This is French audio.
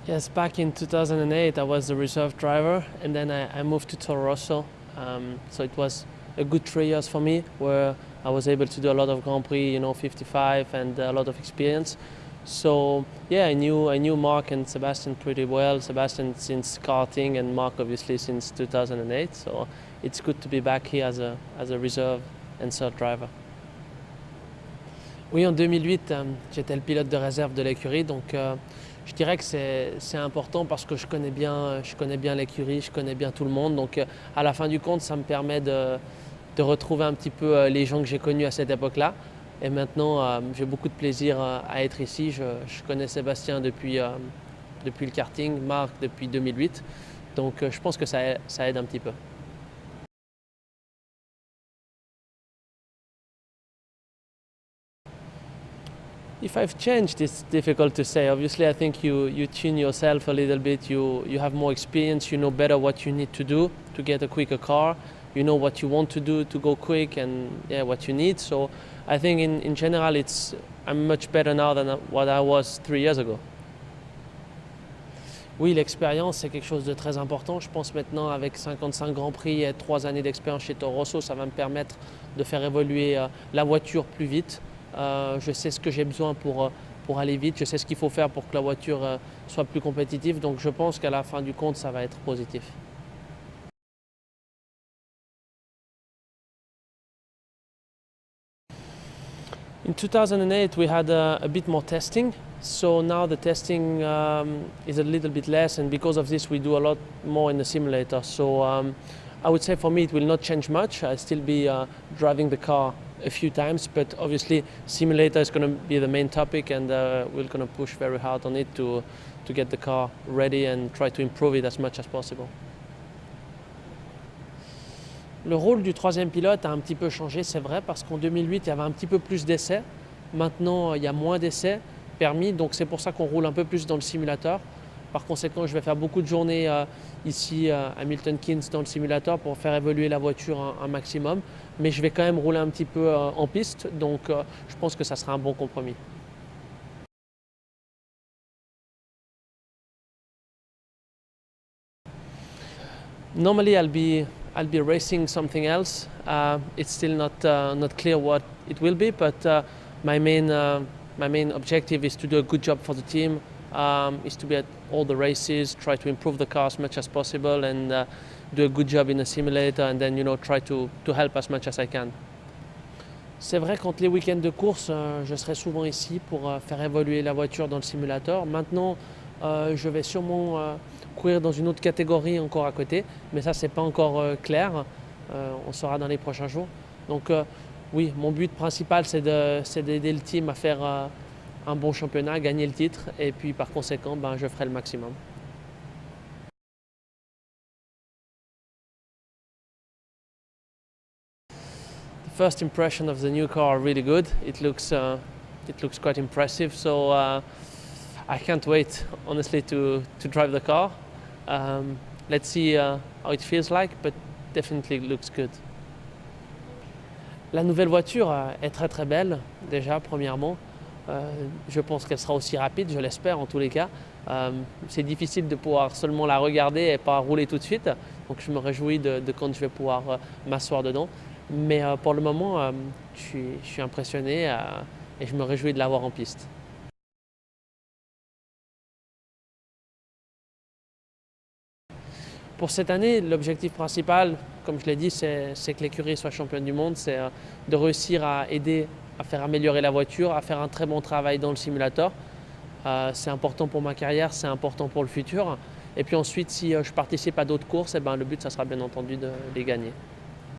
Yes, back in 2008, I was the reserve driver, and then I moved to Toro Rosso. So it was a good 3 years for me, where I was able to do a lot of Grand Prix, 55, and a lot of experience. So yeah, I knew Mark and Sebastian pretty well. Sebastian since karting, and Mark obviously since 2008. So it's good to be back here as a reserve and third driver. Oui, en 2008, j'étais le pilote de réserve de l'écurie, donc je dirais que c'est important parce que je connais bien l'écurie, je connais bien tout le monde. Donc à la fin du compte, ça me permet de retrouver un petit peu les gens que j'ai connus à cette époque-là. Et maintenant, j'ai beaucoup de plaisir à être ici. Je connais Sébastien depuis le karting, Marc depuis 2008. Donc je pense que ça aide un petit peu. If I've changed, it's difficult to say. Obviously, I think you tune yourself a little bit. You have more experience. You know better what you need to do to get a quicker car. You know what you want to do to go quick, and what you need. So I think in general, I'm much better now than what I was 3 years ago. Oui, l'expérience, c'est quelque chose de très important. Je pense maintenant, avec 55 Grands Prix et 3 années d'expérience chez Toro Rosso, ça va me permettre de faire évoluer la voiture plus vite. Je sais ce que j'ai besoin pour aller vite, je sais ce qu'il faut faire pour que la voiture soit plus compétitive, donc je pense qu'à la fin du compte, ça va être positif. In 2008, we had a bit more testing, so now the testing is a little bit less, and because of this, we do a lot more in the simulator. So I would say for me, it will not change much. I'll still be driving the car a few times, but obviously simulator is going to be the main topic, and we're going to push very hard on it to get the car ready and try to improve it as much as possible. Le rôle du troisième pilote a un petit peu changé, c'est vrai, parce qu'en 2008, il y avait un petit peu plus d'essais. Maintenant, il y a moins d'essais permis, donc c'est pour ça qu'on roule un peu plus dans le simulateur. Par conséquent, je vais faire beaucoup de journées ici à Milton Keynes dans le simulateur pour faire évoluer la voiture un maximum. Mais je vais quand même rouler un petit peu en piste, donc je pense que ça sera un bon compromis. Normally I'll be racing something else. It's still not clear what it will be, but my main objective is to do a good job for the team. Is to be at all the races, try to improve the car as much as possible, and do a good job in the simulator, and then try to help as much as I can. C'est vrai, quand les week-ends de course, je serai souvent ici pour faire évoluer la voiture dans le simulateur. Maintenant, je vais sûrement courir dans une autre catégorie encore à côté, mais ça c'est pas encore clair. On saura dans les prochains jours. Donc oui, mon but principal c'est d'aider le team à faire un bon championnat, gagner le titre, et puis par conséquent, je ferai le maximum. The first impression of the new car are really good. It looks quite impressive. So I can't wait, honestly, to drive the car. Let's see how it feels like, but definitely looks good. La nouvelle voiture est très très belle, déjà, premièrement. Je pense qu'elle sera aussi rapide, je l'espère en tous les cas. C'est difficile de pouvoir seulement la regarder et pas rouler tout de suite. Donc je me réjouis de quand je vais pouvoir m'asseoir dedans. Mais pour le moment, je suis impressionné et je me réjouis de l'avoir en piste. Pour cette année, l'objectif principal, comme je l'ai dit, c'est que l'écurie soit championne du monde. C'est de réussir à aider à faire améliorer la voiture, à faire un très bon travail dans le simulateur. C'est important pour ma carrière, c'est important pour le futur. Et puis ensuite, si je participe à d'autres courses, le but, ça sera bien entendu de les gagner.